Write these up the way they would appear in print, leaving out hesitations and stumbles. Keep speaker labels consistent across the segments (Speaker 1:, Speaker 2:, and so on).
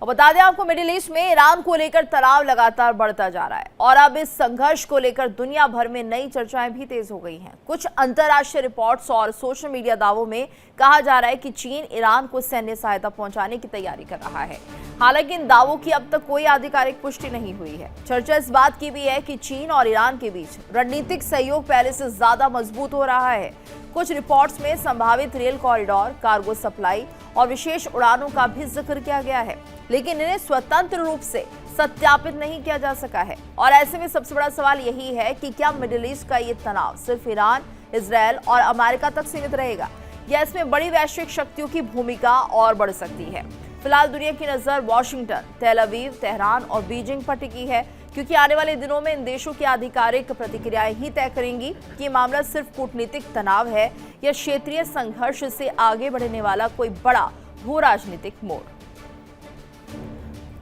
Speaker 1: और बता दें आपको, मिडिल ईस्ट में ईरान को लेकर तनाव लगातार बढ़ता जा रहा है और अब इस संघर्ष को लेकर दुनिया भर में नई चर्चाएं भी तेज हो गई हैं। कुछ अंतर्राष्ट्रीय रिपोर्ट्स और सोशल मीडिया दावों में कहा जा रहा है कि चीन ईरान को सैन्य सहायता पहुंचाने की तैयारी कर रहा है। हालांकि इन दावों की अब तक कोई आधिकारिक पुष्टि नहीं हुई है। चर्चा इस बात की भी है कि चीन और ईरान के बीच रणनीतिक सहयोग पहले से ज्यादा मजबूत हो रहा है। कुछ रिपोर्ट्स में संभावित रेल कॉरिडोर, कार्गो सप्लाई और विशेष उड़ानों का भी जिक्र किया गया है, लेकिन इन्हें स्वतंत्र रूप से सत्यापित नहीं किया जा सका है। और ऐसे में सबसे बड़ा सवाल यही है कि क्या मिडिल ईस्ट का ये तनाव सिर्फ ईरान, इजरायल और अमेरिका तक सीमित रहेगा या इसमें बड़ी वैश्विक शक्तियों की भूमिका और बढ़ सकती है। फिलहाल दुनिया की नजर वॉशिंगटन, तेल अवीव, तेहरान और बीजिंग पर टिकी है, क्योंकि आने वाले दिनों में इन देशों की आधिकारिक प्रतिक्रियाएं ही तय करेंगी कि मामला सिर्फ कूटनीतिक तनाव है या क्षेत्रीय संघर्ष से आगे बढ़ने वाला कोई बड़ा भू राजनीतिक मोड़।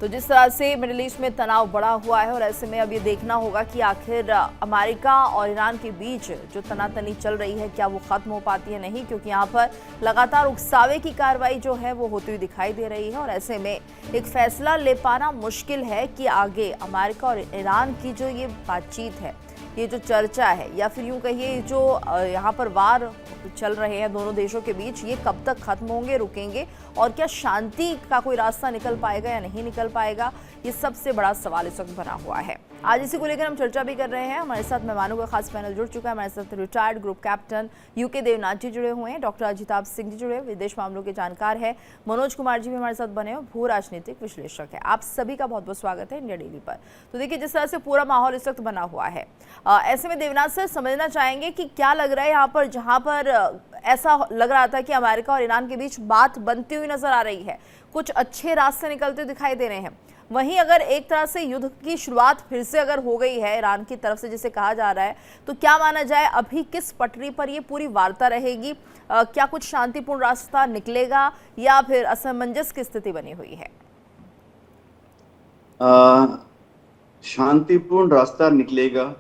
Speaker 1: तो जिस तरह से मिडिल ईस्ट में तनाव बढ़ा हुआ है और ऐसे में अब ये देखना होगा कि आखिर अमेरिका और ईरान के बीच जो तनातनी चल रही है क्या वो खत्म हो पाती है नहीं, क्योंकि यहाँ पर लगातार उकसावे की कार्रवाई जो है वो होती हुई दिखाई दे रही है। और ऐसे में एक फैसला ले पाना मुश्किल है कि आगे अमेरिका और ईरान की जो ये बातचीत है, ये जो चर्चा है, या फिर यूं कहिए जो यहाँ पर वार चल रहे हैं दोनों देशों के बीच, ये कब तक खत्म होंगे, रुकेंगे, और क्या शांति का कोई रास्ता निकल पाएगा या नहीं निकल पाएगा, ये सबसे बड़ा सवाल इस वक्त बना हुआ है। आज इसी को लेकर हम चर्चा भी कर रहे हैं। हमारे साथ मेहमानों का खास पैनल जुड़ चुका है। हमारे साथ retired group captain U K Devnath ji जुड़े हुए हैं, डॉक्टर अजिताभ सिंह जी जुड़े, विदेश मामलों के जानकार है, मनोज कुमार जी भी हमारे साथ बने और भू राजनीतिक विश्लेषक है। आप सभी का बहुत बहुत स्वागत है इंडिया डेली पर। तो देखिए, जिस तरह से पूरा माहौल इस वक्त बना हुआ है, ऐसे में देवनाथ सर समझना चाहेंगे कि क्या लग रहा है यहाँ पर, जहाँ पर ऐसा लग रहा था कि अमेरिका और ईरान के बीच बात बनती हुई नजर आ रही है, कुछ अच्छे रास्ते निकलते दिखाई दे रहे हैं, वहीं अगर एक तरह से युद्ध की शुरुआत फिर से अगर हो गई है ईरान की तरफ से जिसे कहा जा रहा है, तो क्या माना जाए अभी किस पटरी पर ये पूरी वार्ता रहेगी? क्या कुछ शांतिपूर्ण रास्ता निकलेगा या फिर असमंजस की स्थिति बनी हुई है?
Speaker 2: शांतिपूर्ण रास्ता निकलेगा,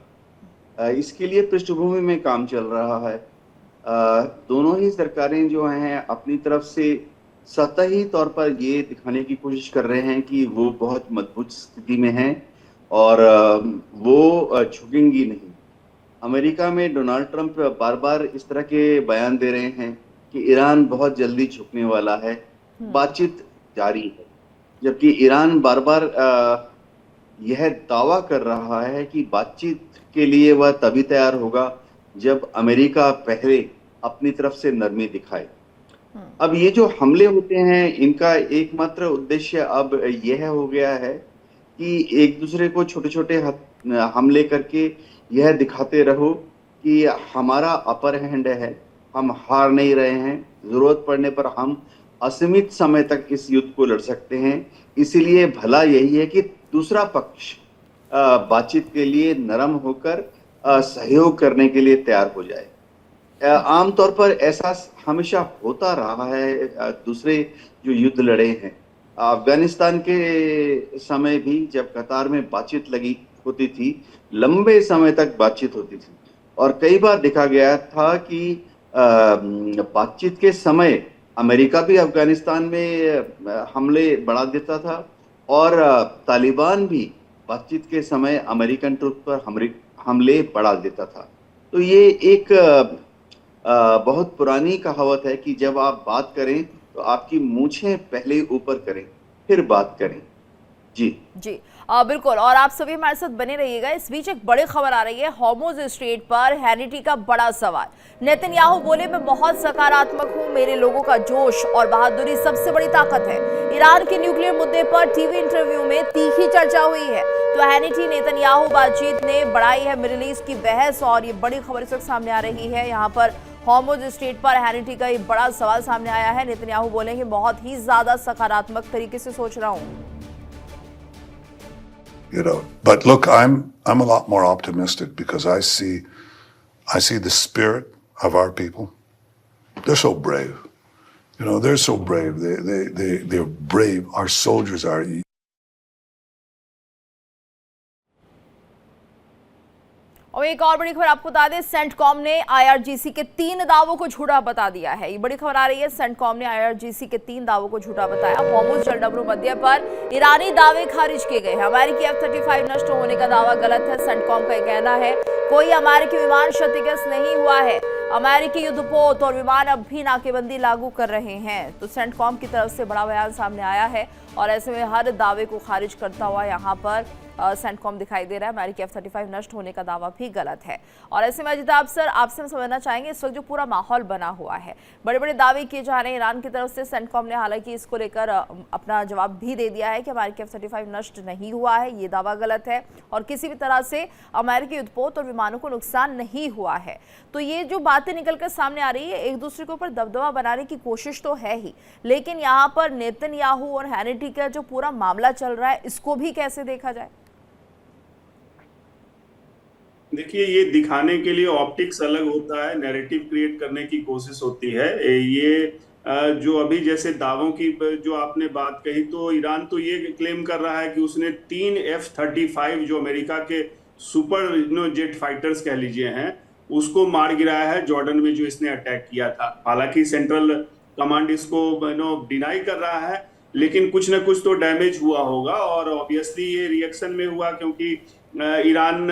Speaker 2: इसके लिए पृष्ठभूमि में काम चल रहा है। दोनों ही सरकारें जो हैं अपनी तरफ से सतही तौर पर ये दिखाने की कोशिश कर रहे हैं कि वो बहुत मजबूत स्थिति में हैं और वो झुकेंगी नहीं। अमेरिका में डोनाल्ड ट्रंप बार बार इस तरह के बयान दे रहे हैं कि ईरान बहुत जल्दी झुकने वाला है, बातचीत जारी है, जबकि ईरान बार बार यह दावा कर रहा है कि बातचीत के लिए वह तभी तैयार होगा जब अमेरिका पहले अपनी तरफ से नरमी दिखाए। अब ये जो हमले होते हैं, इनका एकमात्र उद्देश्य अब यह हो गया है कि एक दूसरे को छोटे छोटे हमले करके यह दिखाते रहो कि हमारा अपर हैंड है, हम हार नहीं रहे हैं, जरूरत पड़ने पर हम असीमित समय तक इस युद्ध को लड़ सकते हैं। इसीलिए भला यही है कि दूसरा पक्ष बातचीत के लिए नरम होकर सहयोग करने के लिए तैयार हो जाए। आमतौर पर ऐसा हमेशा होता रहा है। दूसरे जो युद्ध लड़े हैं, अफगानिस्तान के समय भी जब कतार में बातचीत लगी होती थी, लंबे समय तक बातचीत होती थी और कई बार देखा गया था कि बातचीत के समय अमेरिका भी अफगानिस्तान में हमले बढ़ा देता था और तालिबान भी बातचीत के समय अमेरिकन ट्रुप पर हमले बढ़ा देता था। तो ये एक बहुत पुरानी कहावत है कि जब आप बात करें तो आपकी मूंछें पहले ऊपर करें फिर बात करें। जी
Speaker 1: बिल्कुल, और आप सभी हमारे साथ बने रहिएगा। इस बीच एक बड़ी खबर आ रही है, हॉर्मुज़ स्ट्रेट पर हैनिटी का बड़ा सवाल। नेतन्याहू बोले, मैं बहुत सकारात्मक हूं, मेरे लोगों का जोश और बहादुरी सबसे बड़ी ताकत है। ईरान के न्यूक्लियर मुद्दे पर टीवी इंटरव्यू में तीखी चर्चा हुई है। तो हैनिटी नेतन्याहू बातचीत ने बढ़ाई है मिडिल ईस्ट की बहस और ये बड़ी खबर इस वक्त सामने आ रही है। यहाँ पर हॉर्मुज़ स्ट्रेट पर हैनिटी का एक बड़ा सवाल सामने आया है। नेतन्याहू बोले कि बहुत ही ज्यादा सकारात्मक तरीके से सोच रहा हूँ।
Speaker 3: But look, I'm a lot more optimistic because I see the spirit of our people. They're so brave. They're so brave. They're brave. Our soldiers are.
Speaker 1: और एक और बड़ी खबर आपको बता दें, सेंटकॉम ने आईआरजीसी के 3 दावों को झूठा बता दिया है। ये बड़ी खबर आ रही है, सेंटकॉम ने आईआरजीसी के 3 दावों को झूठा बताया। होर्मुज जलडमरू मध्य पर ईरानी दावे खारिज किए गए हैं। अमेरिकी F-35 नष्ट होने का दावा गलत है। सेंटकॉम का कहना है कोई अमेरिकी विमान क्षतिग्रस्त नहीं हुआ है। अमेरिकी युद्धपोत और विमान अब भी नाकेबंदी लागू कर रहे हैं। तो सेंटकॉम की तरफ से बड़ा बयान सामने आया है और ऐसे में हर दावे को खारिज करता हुआ यहाँ पर सेंटकॉम दिखाई दे रहा है। अमेरिकी F-35 नष्ट होने का दावा भी गलत है। और ऐसे में अजिताभ सर, आपसे हम समझना चाहेंगे इस वक्त जो पूरा माहौल बना हुआ है, बड़े बड़े दावे किए जा रहे हैं ईरान की तरफ से। सेंटकॉम ने हालांकि इसको लेकर अपना जवाब भी दे दिया है कि अमेरिकी F-35 नष्ट नहीं हुआ है, ये दावा गलत है और किसी भी तरह से अमेरिकी युद्धपोत और विमानों को नुकसान नहीं हुआ है। तो ये जो बातें निकलकर सामने आ रही है, एक दूसरे के ऊपर दबदबा बनाने की कोशिश तो है ही, लेकिन यहाँ पर नेतन्याहू और हैनिटी का जो पूरा मामला चल रहा है, इसको भी कैसे देखा जाए?
Speaker 4: देखिए, ये दिखाने के लिए ऑप्टिक्स अलग होता है, नैरेटिव क्रिएट करने की कोशिश होती है। ये जो अभी जैसे दावों की जो आपने बात कही, तो ईरान तो ये क्लेम कर रहा है कि उसने 3 F-35 जो अमेरिका के सुपर जेट फाइटर्स कह लीजिए हैं, उसको मार गिराया है जॉर्डन में जो इसने अटैक किया था। हालांकि सेंट्रल कमांड इसको डिनाई कर रहा है, लेकिन कुछ ना कुछ तो डैमेज हुआ होगा और ऑब्वियसली ये रिएक्शन में हुआ, क्योंकि ईरान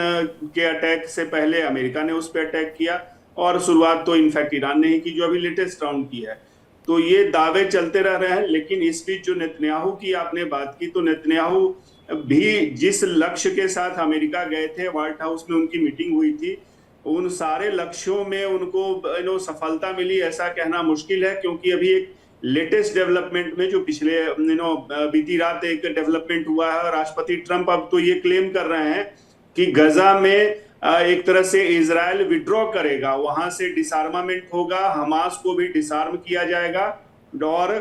Speaker 4: के अटैक से पहले अमेरिका ने उस पर अटैक किया और शुरुआत तो इनफैक्ट ईरान ने ही की, जो अभी लेटेस्ट राउंड की है। तो ये दावे चलते रह रहे हैं। लेकिन इस बीच जो नेतन्याहू की आपने बात की, तो नेतन्याहू भी जिस लक्ष्य के साथ अमेरिका गए थे, व्हाइट हाउस में उनकी मीटिंग हुई थी, उन सारे लक्ष्यों में उनको सफलता मिली ऐसा कहना मुश्किल है, क्योंकि अभी एक लेटेस्ट डेवलपमेंट में जो पिछले बीती रात एक डेवलपमेंट हुआ है, राष्ट्रपति ट्रंप अब तो ये क्लेम कर रहे हैं कि गजा में एक तरह से इजराइल विड्रॉ करेगा, वहां से डिसआर्मामेंट होगा, हमास को भी डिसआर्म किया जाएगा और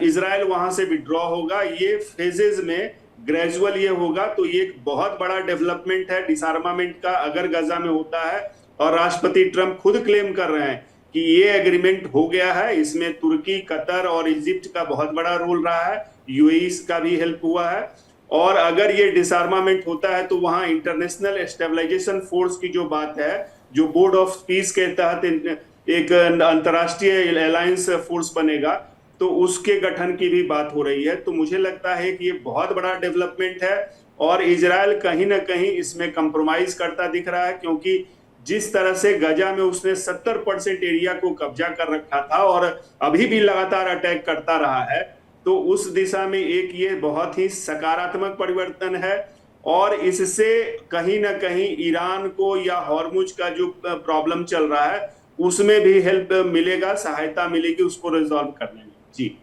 Speaker 4: इजराइल वहां से विड्रॉ होगा। ये फेजेस में ग्रेजुअल ये होगा। तो ये एक बहुत बड़ा डेवलपमेंट है डिसआर्मामेंट का अगर गजा में होता है। और राष्ट्रपति ट्रंप खुद क्लेम कर रहे हैं कि ये एग्रीमेंट हो गया है। इसमें तुर्की, कतर और इजिप्ट का बहुत बड़ा रोल रहा है, यूएई का भी हेल्प हुआ है। और अगर ये डिसआर्मामेंट होता है तो वहां इंटरनेशनल स्टेबलाइजेशन फोर्स की जो बात है, जो बोर्ड ऑफ पीस के तहत एक अंतर्राष्ट्रीय अलायंस फोर्स बनेगा, तो उसके गठन की भी बात हो रही है। तो मुझे लगता है कि ये बहुत बड़ा डेवलपमेंट है और इजराइल कहीं ना कहीं इसमें कंप्रोमाइज करता दिख रहा है, क्योंकि जिस तरह से गजा में उसने 70% एरिया को कब्जा कर रखा था और अभी भी लगातार अटैक करता रहा है, तो उस दिशा में एक ये बहुत ही सकारात्मक परिवर्तन है। और इससे कहीं ना कहीं ईरान को या हॉर्मुज का जो प्रॉब्लम चल रहा है उसमें भी हेल्प मिलेगा, सहायता मिलेगी उसको रिजॉल्व करने में। जी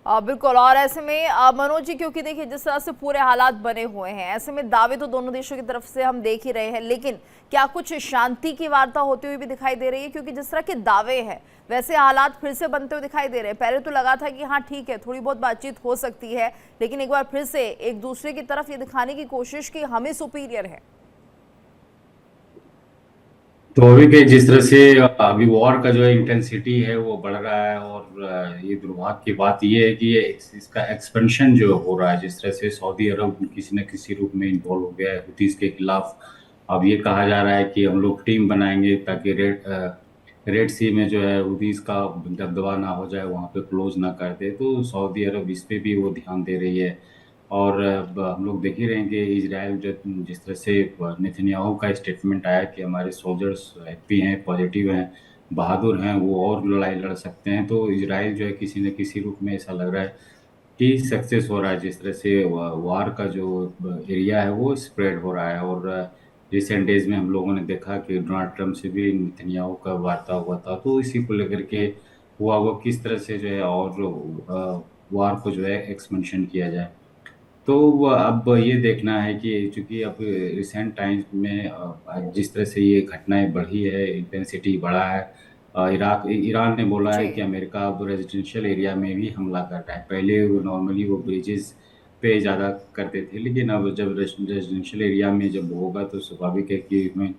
Speaker 1: बिल्कुल। और ऐसे में मनोज जी, क्योंकि देखिए जिस तरह से पूरे हालात बने हुए हैं, ऐसे में दावे तो दोनों देशों की तरफ से हम देख ही रहे हैं, लेकिन क्या कुछ शांति की वार्ता होती हुई भी दिखाई दे रही है? क्योंकि जिस तरह के दावे हैं वैसे हालात फिर से बनते हुए दिखाई दे रहे हैं। पहले तो लगा था कि हाँ ठीक है, थोड़ी बहुत बातचीत हो सकती है, लेकिन एक बार फिर से एक दूसरे की तरफ ये दिखाने की कोशिश की हमें सुपीरियर है।
Speaker 5: तो अभी के जिस तरह से अभी वॉर का जो है इंटेंसिटी है वो बढ़ रहा है और ये दुर्भाग्य की बात ये है कि ये इसका एक्सपेंशन जो हो रहा है, जिस तरह से सऊदी अरब किसी न किसी रूप में इन्वॉल्व हो गया है हुतीस के खिलाफ। अब ये कहा जा रहा है कि हम लोग टीम बनाएंगे ताकि रेड सी में जो है हुतीस का दबदबा ना हो जाए, वहाँ पे क्लोज ना कर दे। तो सऊदी अरब इस पे भी वो ध्यान दे रही है। और हम लोग देख ही रहे हैं कि इजराइल जो जिस तरह से नेतन्याहू का स्टेटमेंट आया कि हमारे सोल्जर्स हैप्पी हैं, पॉजिटिव हैं, बहादुर हैं, वो और लड़ाई लड़ सकते हैं। तो इजराइल जो है किसी न किसी रूप में ऐसा लग रहा है कि सक्सेस हो रहा है। जिस तरह से वार का जो एरिया है वो स्प्रेड हो रहा है। और रिसेंट डेज में हम लोगों ने देखा कि डोनाल्ड ट्रंप से भी नेतन्याहू का वार्ता हुआ था, तो इसी को लेकर के हुआ वो किस तरह से जो है और वार को जो है एक्सपेंशन किया जाए। तो अब ये देखना है कि चूंकि अब रिसेंट टाइम्स में जिस तरह से ये घटनाएं बढ़ी है, इंटेंसिटी बढ़ा है। ईरान ने बोला है कि अमेरिका अब रेजिडेंशियल एरिया में भी हमला कर रहा है। पहले नॉर्मली वो ब्रिजेस पे ज़्यादा करते थे, लेकिन अब जब रेजिडेंशियल एरिया में जब होगा तो स्वाभाविक है कि इसमें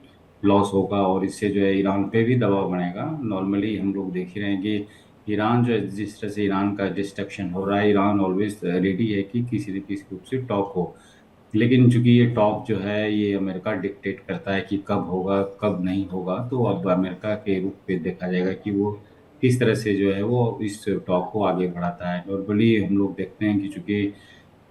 Speaker 5: लॉस होगा और इससे जो है ईरान पे भी दबाव बढ़ेगा। नॉर्मली हम लोग देख ही रहे हैं कि ईरान जो है जिस तरह से ईरान का डिस्ट्रक्शन हो रहा है, ईरान ऑलवेज रेडी है कि किसी न किसी रूप से टॉक हो। लेकिन चूंकि ये टॉक जो है ये अमेरिका डिक्टेट करता है कि कब होगा कब नहीं होगा, तो अब अमेरिका के रुख पे देखा जाएगा कि वो किस तरह से जो है वो इस टॉक को आगे बढ़ाता है। नॉर्मली हम लोग देखते हैं कि चूंकि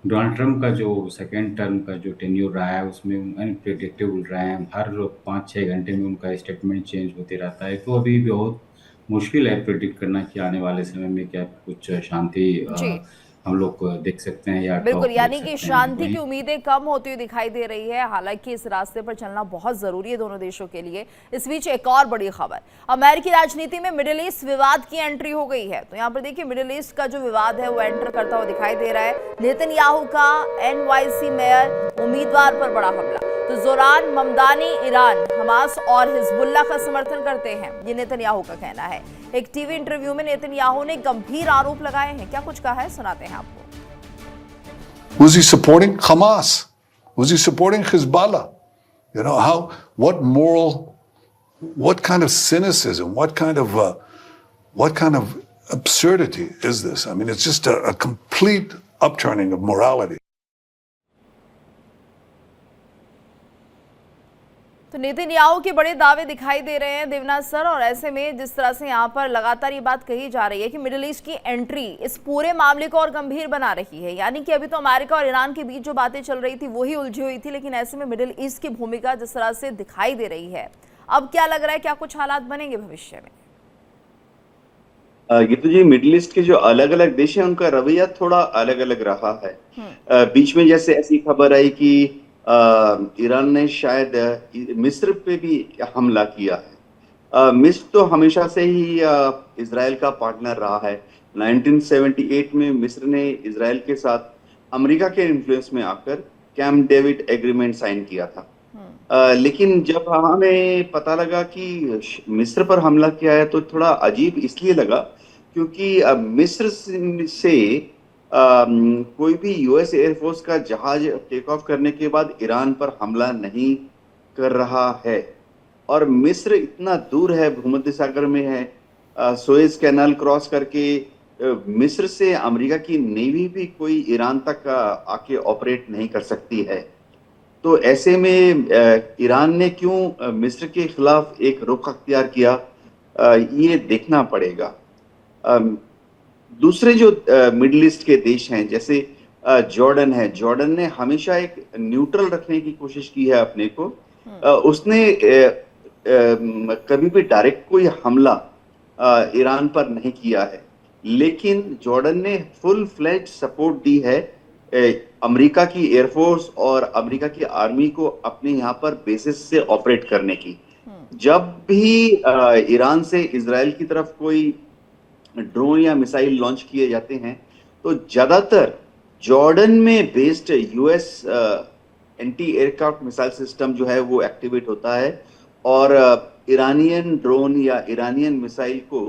Speaker 5: डोनाल्ड ट्रंप का जो सेकेंड टर्म का जो टेन्योर रहा है उसमें अनप्रेडिक्टेबल रहा है, हर 5-6 घंटे में उनका स्टेटमेंट चेंज होते रहता है। तो अभी बहुत मुश्किल है प्रेडिक्ट करना कि आने वाले समय में क्या कुछ शांति
Speaker 1: जी
Speaker 5: हम लोग देख सकते हैं या
Speaker 1: बिल्कुल,
Speaker 5: टॉक देख
Speaker 1: यानी कि
Speaker 5: सकते हैं।
Speaker 1: शांति की
Speaker 5: वहीं
Speaker 1: उम्मीदें कम होती हुई दिखाई दे रही है। हालांकि इस रास्ते पर चलना बहुत जरूरी है दोनों देशों के लिए। इस बीच एक और बड़ी खबर, अमेरिकी राजनीति में मिडिल ईस्ट विवाद की एंट्री हो गई है। तो यहाँ पर देखिए मिडिल ईस्ट का जो विवाद है वो एंटर करता हुआ दिखाई दे रहा है। नेतन्याहू का NYC मेयर उम्मीदवार पर बड़ा हमला। तो जोरान ममदानी ईरान, हमास और हिजबुल्लाह का समर्थन करते हैं, ये नेतन्याहू का कहना है। एक टीवी इंटरव्यू में नेतन्याहू ने गंभीर आरोप लगाए हैं। क्या कुछ कहा है, सुनाते हैं आपको।
Speaker 3: Who's he supporting? Hamas. Who's he supporting? Hezbollah. You know, what moral, what kind of cynicism, what kind of absurdity is this? I mean, it's just a complete upturning of morality.
Speaker 1: तो Netanyahu के बड़े दावे दिखाई दे रहे हैं Debnath sir, और ऐसे में जिस तरह से यहाँ पर लगातार ये बात कही जा रही है कि मिडिल ईस्ट की एंट्री इस पूरे मामले को और गंभीर बना रही है। यानी कि अभी तो अमेरिका और ईरान के बीच जो बातें चल रही थी वही उलझी हुई थी, लेकिन ऐसे में मिडिल ईस्ट की भूमिका जिस तरह से दिखाई दे रही है, अब क्या लग रहा है, क्या कुछ हालात बनेंगे भविष्य में?
Speaker 2: ये तो जी मिडिल ईस्ट के जो अलग अलग देश हैं उनका रवैया थोड़ा अलग अलग रहा है। बीच में जैसे ऐसी खबर आई कि ईरान ने शायद मिस्र पे भी हमला किया है। मिस्र तो हमेशा से ही इजराइल का पार्टनर रहा है। 1978 में मिस्र ने इजराइल के साथ अमेरिका के इन्फ्लुएंस में आकर कैंप डेविड एग्रीमेंट साइन किया था। लेकिन जब हमें पता लगा कि मिस्र पर हमला किया है तो थोड़ा अजीब इसलिए लगा क्योंकि मिस्र से कोई भी यूएस एयरफोर्स का जहाज टेक ऑफ करने के बाद ईरान पर हमला नहीं कर रहा है, और मिस्र इतना दूर है, भूमध्य सागर में है, सुएज कैनाल क्रॉस करके मिस्र से अमेरिका की नेवी भी कोई ईरान तक आके ऑपरेट नहीं कर सकती है। तो ऐसे में ईरान ने क्यों मिस्र के खिलाफ एक रुख अख्तियार किया, ये देखना पड़ेगा। दूसरे जो मिडिल ईस्ट के देश हैं जैसे जॉर्डन है, जॉर्डन ने हमेशा एक न्यूट्रल रखने की कोशिश की है अपने को। उसने कभी भी डायरेक्ट कोई हमला ईरान पर नहीं किया है, लेकिन जॉर्डन ने फुल फ्लेज सपोर्ट दी है अमेरिका की एयरफोर्स और अमेरिका की आर्मी को अपने यहाँ पर बेसिस से ऑपरेट करने की। जब भी ईरान से इजराइल की तरफ कोई ड्रोन या मिसाइल लॉन्च किए जाते हैं तो ज्यादातर जॉर्डन में based US anti aircraft missile system जो है वो एक्टिवेट होता है और ईरानियन ड्रोन या ईरानियन मिसाइल को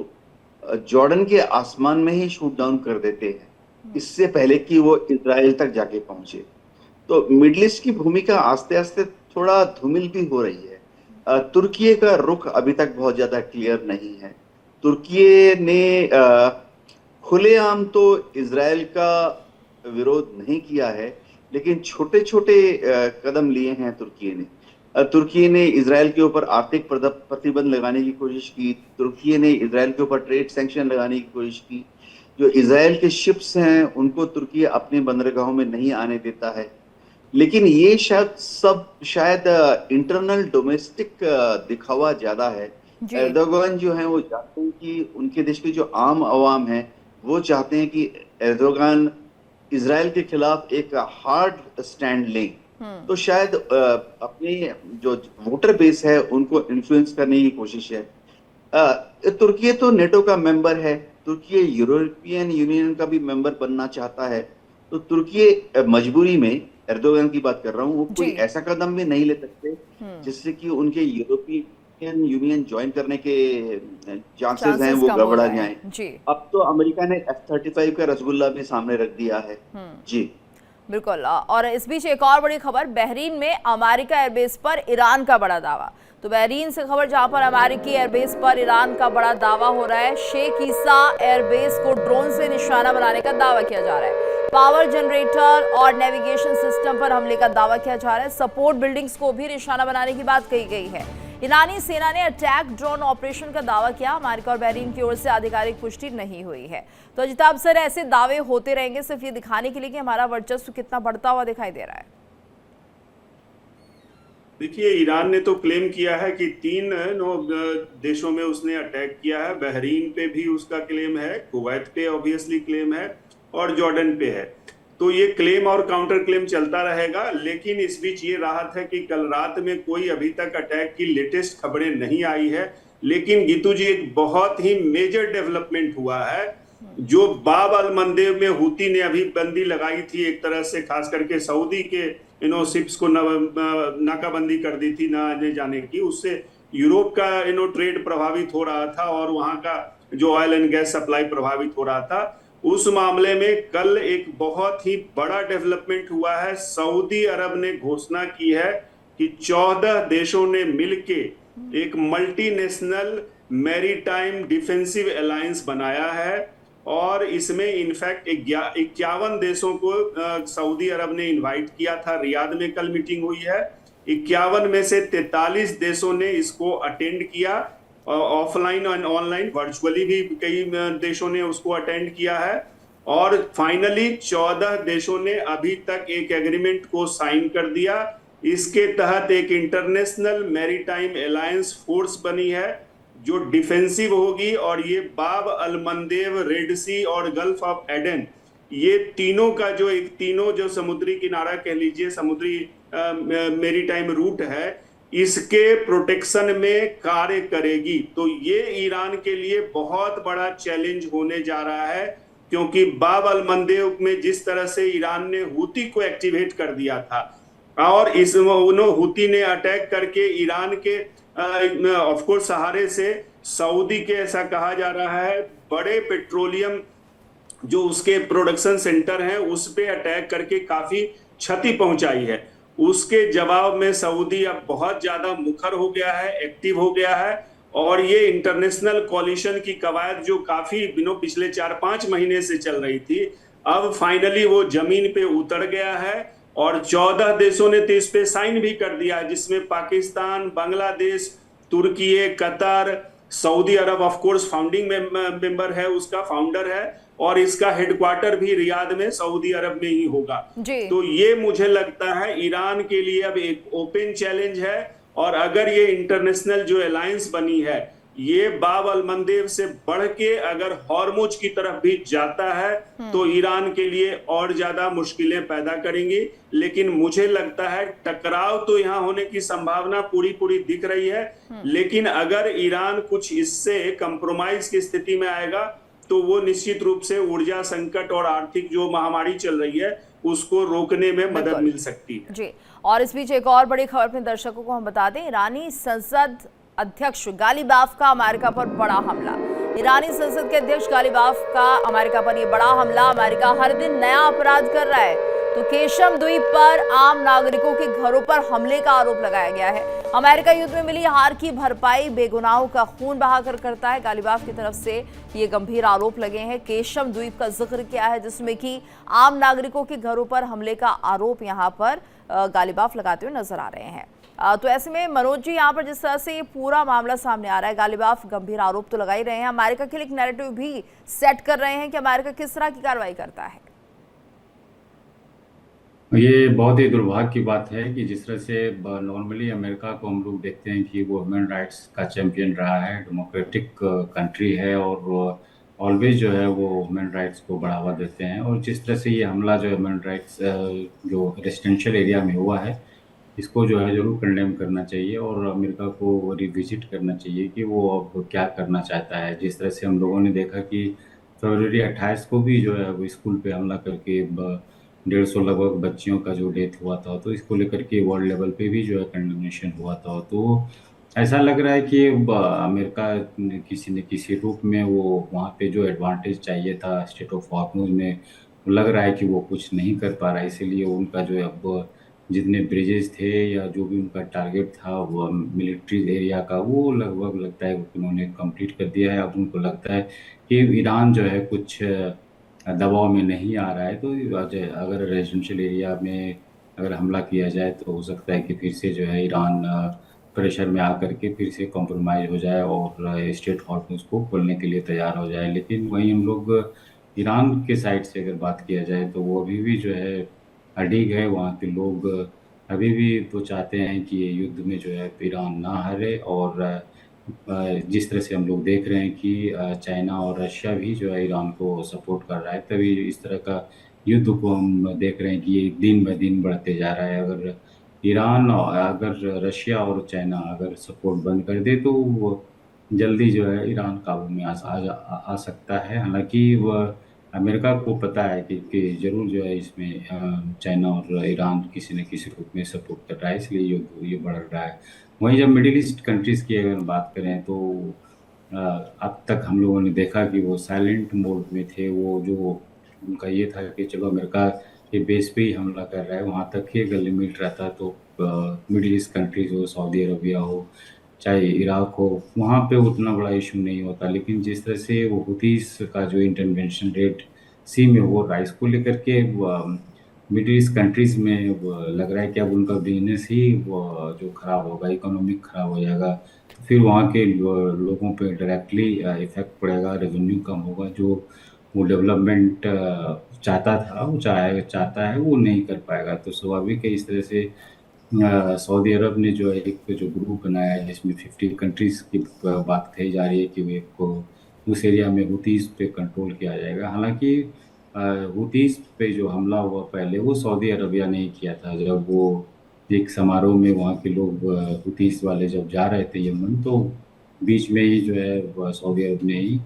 Speaker 2: जॉर्डन के आसमान में ही शूट डाउन कर देते हैं, इससे पहले कि वो इजराइल तक जाके पहुंचे। तो मिडिल ईस्ट की भूमिका आस्ते आस्ते थोड़ा धूमिल भी हो रही है। तुर्की का रुख अभी तक बहुत ज्यादा क्लियर नहीं है। तुर्की ने खुलेआम तो इजराइल का विरोध नहीं किया है, लेकिन छोटे छोटे कदम लिए हैं तुर्की ने। तुर्की ने इजराइल के ऊपर आर्थिक प्रतिबंध लगाने की कोशिश की, तुर्की ने इजराइल के ऊपर ट्रेड सैंक्शन लगाने की कोशिश की। जो इजराइल के शिप्स हैं उनको तुर्की अपने बंदरगाहों में नहीं आने देता है, लेकिन ये शायद इंटरनल डोमेस्टिक दिखावा ज्यादा है। एर्दोगान जो है वो चाहते हैं कि उनके देश के जो आम आवाम है वो चाहते हैं कि एर्दोगान इजराइल के खिलाफ एक हार्ड स्टैंड लें। तो शायद अपने जो वोटर बेस है उनको इन्फ्लुएंस करने की कोशिश है। तुर्की तो नेटो का मेंबर है, तुर्की यूरोपियन यूनियन का भी मेंबर बनना चाहता है। तो तुर्की मजबूरी में, एर्दोगान की बात कर रहा हूँ, वो कोई ऐसा कदम भी नहीं ले सकते जिससे कि उनके यूरोपियन यूनियन ज्वाइन करने के चांसेस हैं वो गड़बड़ा जाएं। अब तो अमेरिका ने F-35 का रसगुल्ला भी सामने रख दिया है। जी
Speaker 1: बिल्कुल। और इस बीच एक और बड़ी खबर, बहरीन में अमेरिका एयरबेस पर ईरान का बड़ा दावा। तो बहरीन से खबर जहां पर अमेरिकी एयरबेस पर ईरान का बड़ा दावा हो रहा है। शेख ईसा एयरबेस को ड्रोन से निशाना बनाने का दावा किया जा रहा है। पावर जनरेटर और नेविगेशन सिस्टम पर हमले का दावा किया जा रहा है। सपोर्ट बिल्डिंग्स को भी निशाना बनाने की बात कही गई है। ईरानी सेना ने अटैक ड्रोन ऑपरेशन का दावा किया। अमेरिका और बहरीन की ओर से आधिकारिक पुष्टि नहीं हुई है। तो अजिताभ सर, ऐसे दावे होते रहेंगे सिर्फ ये दिखाने के लिए कि हमारा वर्चस्व कितना बढ़ता हुआ दिखाई दे रहा है।
Speaker 4: देखिए, ईरान ने तो क्लेम किया है कि 3 देशों में उसने अटैक किया है। बहरीन पे भी उसका क्लेम है, कुवैत पे ऑब्वियसली क्लेम है और जॉर्डन पे है। तो ये क्लेम और काउंटर क्लेम चलता रहेगा। लेकिन इस बीच ये राहत है कि कल रात में कोई अभी तक अटैक की लेटेस्ट खबरें नहीं आई है। लेकिन गीतू जी, एक बहुत ही मेजर डेवलपमेंट हुआ है। जो बाब अल मंदेब में हूती ने अभी बंदी लगाई थी एक तरह से, खास करके सऊदी के शिप्स को नाकाबंदी कर दी थी ना आने जाने की। उससे यूरोप का ट्रेड प्रभावित हो रहा था और वहां का जो ऑयल एंड गैस सप्लाई प्रभावित हो रहा था। उस मामले में कल एक बहुत ही बड़ा डेवलपमेंट हुआ है। सऊदी अरब ने घोषणा की है कि 14 देशों ने मिलके एक मल्टीनेशनल मैरीटाइम डिफेंसिव अलायंस बनाया है और इसमें इनफैक्ट 51 देशों को सऊदी अरब ने इनवाइट किया था। रियाद में कल मीटिंग हुई है। 51 में से 43 देशों ने इसको अटेंड किया, ऑफलाइन और ऑनलाइन वर्चुअली भी कई देशों ने उसको अटेंड किया है। और फाइनली 14 देशों ने अभी तक एक एग्रीमेंट को साइन कर दिया। इसके तहत एक इंटरनेशनल मैरीटाइम अलायंस फोर्स बनी है जो डिफेंसिव होगी और ये बाब अल मंदेब, रेड सी और गल्फ ऑफ एडन, ये तीनों जो समुद्री किनारा कह लीजिए, समुद्री मैरीटाइम रूट है, इसके प्रोटेक्शन में कार्य करेगी। तो ये ईरान के लिए बहुत बड़ा चैलेंज होने जा रहा है, क्योंकि बाब अल मंदेब में जिस तरह से ईरान ने हूती को एक्टिवेट कर दिया था और इस हूती ने अटैक करके ईरान के ऑफ कोर्स सहारे से सऊदी के, ऐसा कहा जा रहा है, बड़े पेट्रोलियम जो उसके प्रोडक्शन सेंटर हैं उस पे अटैक करके काफी क्षति पहुंचाई है। उसके जवाब में सऊदी अब बहुत ज्यादा मुखर हो गया है, एक्टिव हो गया है और ये इंटरनेशनल कॉलिशन की कवायद जो काफी पिछले 4-5 महीने से चल रही थी, अब फाइनली वो जमीन पे उतर गया है और 14 देशों ने तो इस पे साइन भी कर दिया, जिसमें पाकिस्तान, बांग्लादेश, तुर्की, कतर, सऊदी अरब ऑफ कोर्स फाउंडिंग मेंबर है, उसका फाउंडर है और इसका हेडक्वार्टर भी रियाद में सऊदी अरब में ही होगा। तो ये मुझे लगता है ईरान के लिए अब एक ओपन चैलेंज है और अगर ये इंटरनेशनल जो अलायंस बनी है ये बाब अल मंदेब से बढ़ के अगर हॉर्मुज की तरफ भी जाता है तो ईरान के लिए और ज्यादा मुश्किलें पैदा करेंगी। लेकिन मुझे लगता है टकराव तो यहाँ होने की संभावना पूरी दिख रही है, लेकिन अगर ईरान कुछ इससे कंप्रोमाइज की स्थिति में आएगा तो वो निश्चित रूप से ऊर्जा संकट और आर्थिक जो महामारी चल रही है उसको रोकने में मदद मिल सकती है।
Speaker 1: जी, और इस बीच एक और बड़ी खबर अपने दर्शकों को हम बता दें। ईरानी संसद अध्यक्ष गालिबाफ का अमेरिका पर बड़ा हमला। ईरानी संसद के अध्यक्ष गालिबाफ का अमेरिका पर यह बड़ा हमला। अमेरिका हर दिन नया अपराध कर रहा है। तो केशम द्वीप पर आम नागरिकों के घरों पर हमले का आरोप लगाया गया है। अमेरिका युद्ध में मिली हार की भरपाई बेगुनाहों का खून बहाकर करता है। गालिबाफ की तरफ से ये गंभीर आरोप लगे हैं। केशम द्वीप का जिक्र किया है जिसमें कि आम नागरिकों के घरों पर हमले का आरोप यहाँ पर गालिबाफ लगाते हुए नजर आ रहे हैं। तो ऐसे में मनोज जी, यहाँ पर जिस तरह से ये पूरा मामला सामने आ रहा है, गालिबाफ गंभीर आरोप तो लगा ही रहे हैं, अमेरिका के लिए एक नैरेटिव भी सेट कर रहे हैं कि अमेरिका किस तरह की कार्रवाई करता है।
Speaker 5: ये बहुत ही दुर्भाग्य की बात है कि जिस तरह से नॉर्मली अमेरिका को हम लोग देखते हैं कि वो ह्यूमन राइट्स का चैंपियन रहा है, डेमोक्रेटिक कंट्री है और ऑलवेज जो है वो ह्यूमन राइट्स को बढ़ावा देते हैं। और जिस तरह से ये हमला जो ह्यूमन राइट्स जो रेजिडेंशियल एरिया में हुआ है, इसको जो है जरूर कंडेम करना चाहिए और अमेरिका को रिविजिट करना चाहिए कि वो अब क्या करना चाहता है। जिस तरह से हम लोगों ने देखा कि फरवरी 28 को भी जो है वो स्कूल पे हमला करके 150 लगभग बच्चियों का जो डेथ हुआ था, तो इसको लेकर के वर्ल्ड लेवल पे भी जो है कंडेमनेशन हुआ था। तो ऐसा लग रहा है कि अमेरिका किसी न किसी रूप में वो वहाँ पे जो एडवांटेज चाहिए था स्टेट ऑफ हॉर्मुज में, लग रहा है कि वो कुछ नहीं कर पा रहा है। इसीलिए उनका जो है अब जितने ब्रिजेस थे या जो भी उनका टारगेट था वो मिलिट्री एरिया का, वो लगभग लगता है उन्होंने कंप्लीट कर दिया है। अब उनको लगता है कि ईरान जो है कुछ दबाव में नहीं आ रहा है, तो अगर रेजिडेंशियल एरिया में अगर हमला किया जाए तो हो सकता है कि फिर से जो है ईरान प्रेशर में आकर के फिर से कॉम्प्रोमाइज़ हो जाए और स्ट्रेट हॉर्मुज़ को खोलने के लिए तैयार हो जाए। लेकिन वहीं हम लोग ईरान के साइड से अगर बात किया जाए तो वो अभी भी जो है अडिग है। वहाँ के लोग अभी भी वो चाहते हैं कि ये युद्ध में जो है ईरान ना हारे, और जिस तरह से हम लोग देख रहे हैं कि चाइना और रशिया भी जो है ईरान को सपोर्ट कर रहा है, तभी इस तरह का युद्ध को हम देख रहे हैं कि ये दिन ब दिन बढ़ते जा रहा है। अगर अगर रशिया और चाइना अगर सपोर्ट बंद कर दे तो वो जल्दी जो है ईरान काबू में आ सकता है। हालांकि वह अमेरिका को पता है कि ज़रूर जो है इसमें चाइना और ईरान किसी न किसी रूप में सपोर्ट कर रहा है, इसलिए ये बढ़ रहा है। वहीं जब मिडिल ईस्ट कंट्रीज़ की अगर बात करें तो अब तक हम लोगों ने देखा कि वो साइलेंट मोड में थे। वो जो उनका ये था कि चलो अमेरिका के बेस पे ही हमला कर रहा है, वहाँ तक ही अगर लिमिट रहता तो मिडिल ईस्ट कंट्रीज़ हो, सऊदी अरबिया हो, चाहे इराक हो, वहाँ पे उतना बड़ा इशू नहीं होता। लेकिन जिस तरह से वो हुतीस का जो इंटरवेंशन रेट सी में हो रहा है, इसको लेकर के मिडिल ईस्ट कंट्रीज़ में लग रहा है कि अब उनका बिजनेस ही जो खराब होगा, इकोनॉमिक खराब हो जाएगा। तो फिर वहाँ के लोगों पे डायरेक्टली इफ़ेक्ट पड़ेगा, रेवेन्यू कम होगा। जो वो डेवलपमेंट चाहता है वो नहीं कर पाएगा। तो स्वाभाविक है इस तरह से सऊदी अरब ने जो है एक जो ग्रुप बनाया है जिसमें 50 कंट्रीज़ की बात कही जा रही है कि वे को उस एरिया में हुतीस पे कंट्रोल किया जाएगा। हालांकि हुतीस पे जो हमला हुआ पहले वो सऊदी अरबिया ने ही किया था। जब वो एक समारोह में वहाँ के लोग हुतीस वाले जब जा रहे थे यमन, तो बीच में ही जो है सऊदी अरब ने ही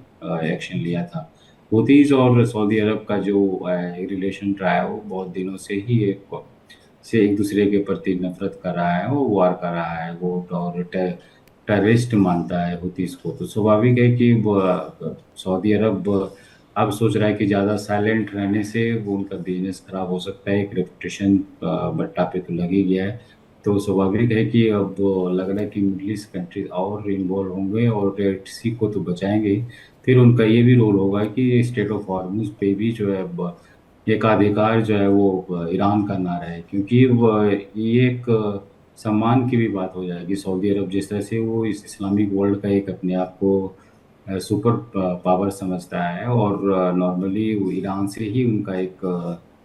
Speaker 5: एक्शन लिया था। हुतीस और सऊदी अरब का जो रिलेशन रहा है वो बहुत दिनों से ही एक दूसरे के प्रति नफरत कर रहा है, वो वार कर रहा है, वो और टेररिस्ट मानता है हुतीस को। तो स्वाभाविक है कि सऊदी अरब अब सोच रहा है कि ज़्यादा साइलेंट रहने से वो उनका बिजनेस खराब हो सकता है, एक रेपुटेशन बट्टा पे तो लग ही गया है। तो स्वाभाविक है कि अब लग रहा है कि मिडिल ईस्ट कंट्रीज और इन्वॉल्व होंगे और रेड सी को तो बचाएंगे ही, फिर उनका ये भी रोल होगा कि स्टेट ऑफ हॉर्मुज़ पे भी जो है एकाधिकार जो है वो ईरान का ना रहे, क्योंकि ये एक सम्मान की भी बात हो जाएगी। सऊदी अरब जिस तरह से वो इस इस्लामिक वर्ल्ड का एक अपने आप को सुपर पावर समझता है, और नॉर्मली ईरान से ही उनका एक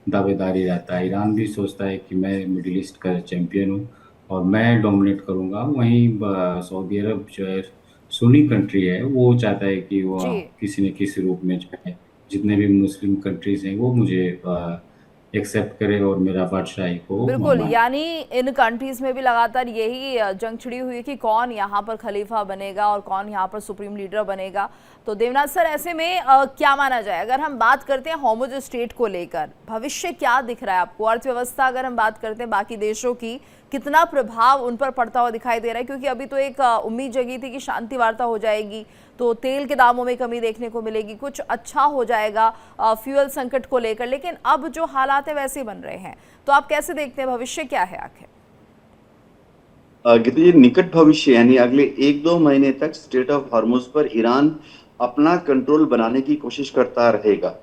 Speaker 5: दावेदारी रहता है। ईरान भी सोचता है कि मैं मिडिल ईस्ट का चैम्पियन हूँ और मैं डोमिनेट करूँगा। वहीं सऊदी अरब जो है सुन्नी कंट्री है, वो चाहता है कि वो
Speaker 1: जी
Speaker 5: किसी न किसी रूप में जो है जितने भी मुस्लिम कंट्रीज हैं वो मुझे एक्सेप्ट करे और मेरा बादशाही को
Speaker 1: बिल्कुल,
Speaker 5: माने।
Speaker 1: यानी इन कंट्रीज में भी लगातार यही जंग छिड़ी हुई है कि कौन यहाँ पर खलीफा बनेगा और कौन यहाँ पर सुप्रीम लीडर बनेगा। तो देवनाथ सर, ऐसे में क्या माना जाए, अगर हम बात करते हैं होर्मुज़ स्ट्रेट को लेकर भविष्य क्या दिख रहा है आपको? अर्थव्यवस्था अगर हम बात करते हैं बाकी देशों की, कितना प्रभाव उन पर पड़ता हुआ दिखाई दे रहा है? क्योंकि अभी तो एक उम्मीद जगी थी कि शांति वार्ता हो जाएगी तो तेल के दामों में कमी देखने को मिलेगी, कुछ अच्छा हो जाएगा फ्यूल संकट को लेकर, लेकिन अब जो हालात है वैसे बन रहे हैं। तो आप कैसे देखते हैं, भविष्य क्या है आखिर?
Speaker 2: गीता जी, निकट भविष्य यानी अगले 1-2 महीने तक स्ट्रेट ऑफ हॉर्मुज़ पर ईरान अपना कंट्रोल बनाने की कोशिश करता रहेगा।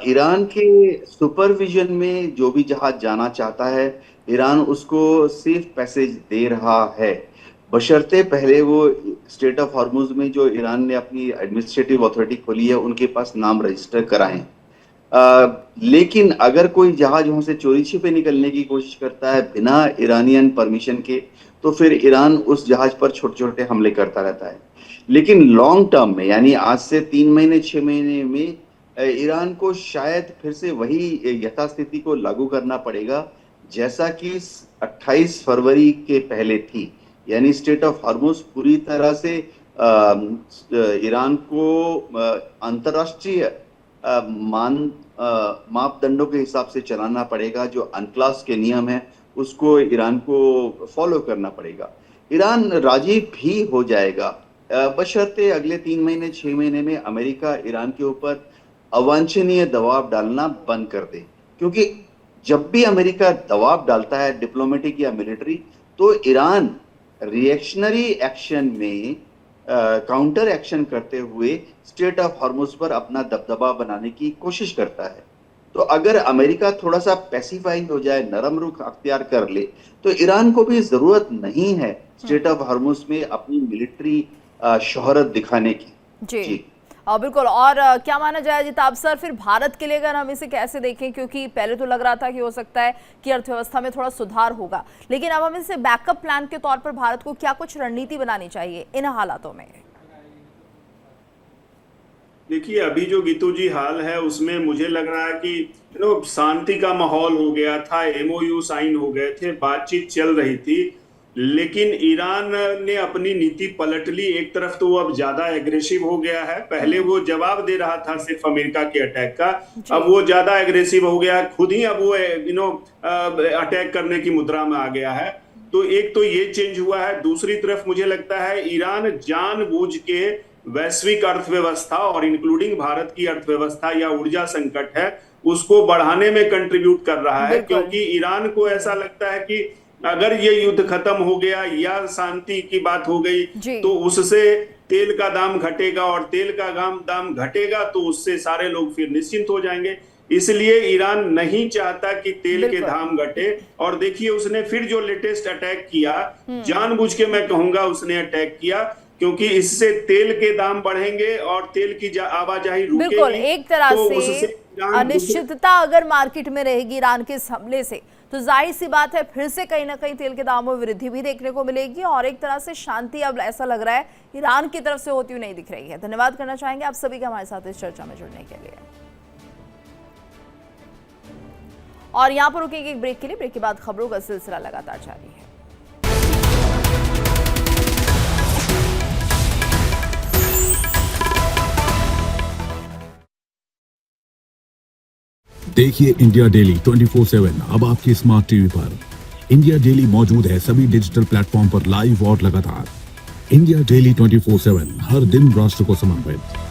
Speaker 2: ईरान के सुपरविजन में जो भी जहाज जाना चाहता है, ईरान उसको सेफ पैसेज दे रहा है, बशर्ते पहले वो स्ट्रेट ऑफ हॉर्मुज़ में जो ईरान ने अपनी एडमिनिस्ट्रेटिव अथॉरिटी खोली है उनके पास नाम रजिस्टर कराएं। लेकिन अगर कोई जहाज वहां से चोरी छिपे निकलने की कोशिश करता है बिना ईरानियन परमिशन के, तो फिर ईरान उस जहाज पर छोटे छोटे हमले करता रहता है। लेकिन लॉन्ग टर्म में यानी आज से 3 महीने 6 महीने में ईरान को शायद फिर से वही यथास्थिति को लागू करना पड़ेगा जैसा कि 28 फरवरी के पहले थी। यानी स्ट्रेट ऑफ हॉर्मुज़ पूरी तरह से ईरान को अंतर्राष्ट्रीय मापदंडों के हिसाब से चलाना पड़ेगा। जो अनक्लास के नियम है उसको ईरान को फॉलो करना पड़ेगा। ईरान राजी भी हो जाएगा बशर्ते अगले 3 महीने 6 महीने में अमेरिका ईरान के ऊपर अवांछनीय दबाव डालना बंद कर दे, क्योंकि जब भी अमेरिका दबाव डालता है डिप्लोमेटिक या मिलिट्री, तो ईरान रिएक्शनरी एक्शन में काउंटर एक्शन करते हुए स्ट्रेट ऑफ हॉर्मुज पर अपना दबदबा बनाने की कोशिश करता है। तो अगर अमेरिका थोड़ा सा पैसिफाई हो जाए, नरम रुख अख्तियार कर ले, तो ईरान को भी जरूरत नहीं है स्ट्रेट ऑफ हॉर्मुज में अपनी मिलिट्री शोहरत दिखाने की।
Speaker 1: जी बिल्कुल। और क्या माना जाए अजिताभ सर, फिर भारत के लिए अगर हम इसे कैसे देखें, क्योंकि पहले तो लग रहा था कि हो सकता है कि अर्थव्यवस्था में थोड़ा सुधार होगा, लेकिन अब हम इसे बैकअप प्लान के तौर पर भारत को क्या कुछ रणनीति बनानी चाहिए इन हालातों में?
Speaker 4: देखिए, अभी जो गीतू जी हाल है उसमें मुझे लग रहा है कि शांति का माहौल हो गया था, एमओयू साइन हो गए थे, बातचीत चल रही थी, लेकिन ईरान ने अपनी नीति पलट ली। एक तरफ तो वो अब ज्यादा एग्रेसिव हो गया है, पहले वो जवाब दे रहा था सिर्फ अमेरिका के अटैक का, अब वो ज्यादा एग्रेसिव हो गया, खुद ही अब वो अटैक करने की मुद्रा में आ गया है। तो एक तो ये चेंज हुआ है। दूसरी तरफ मुझे लगता है ईरान जानबूझ के वैश्विक अर्थव्यवस्था और इंक्लूडिंग भारत की अर्थव्यवस्था या ऊर्जा संकट है उसको बढ़ाने में कंट्रीब्यूट कर रहा है, क्योंकि ईरान को ऐसा लगता है कि अगर ये युद्ध खत्म हो गया या शांति की बात हो गई तो उससे तेल का दाम घटेगा, और तेल का दाम घटेगा तो उससे सारे लोग फिर निश्चिंत हो जाएंगे। इसलिए ईरान नहीं चाहता कि तेल के दाम घटे। और देखिए, उसने फिर जो लेटेस्ट अटैक किया, जानबूझ के मैं कहूंगा उसने अटैक किया, क्योंकि इससे तेल के दाम बढ़ेंगे और तेल की आवाजाही रुकेगी।
Speaker 1: बिल्कुल, एक तरह
Speaker 4: तो
Speaker 1: से अनिश्चितता अगर मार्केट में रहेगी ईरान के इस हमले से, तो जाहिर सी बात है फिर से कहीं ना कहीं तेल के दामों में वृद्धि भी देखने को मिलेगी, और एक तरह से शांति अब ऐसा लग रहा है ईरान की तरफ से होती हुई नहीं दिख रही है। धन्यवाद करना चाहेंगे आप सभी का हमारे साथ इस चर्चा में जुड़ने के लिए। और यहाँ पर रुकेंगे एक ब्रेक के लिए। ब्रेक के बाद खबरों का सिलसिला लगातार जारी है।
Speaker 6: देखिए इंडिया डेली 24/7 अब आपके स्मार्ट टीवी पर। इंडिया डेली मौजूद है सभी डिजिटल प्लेटफॉर्म पर लाइव और लगातार। इंडिया डेली 24/7 हर दिन राष्ट्र को समर्पित।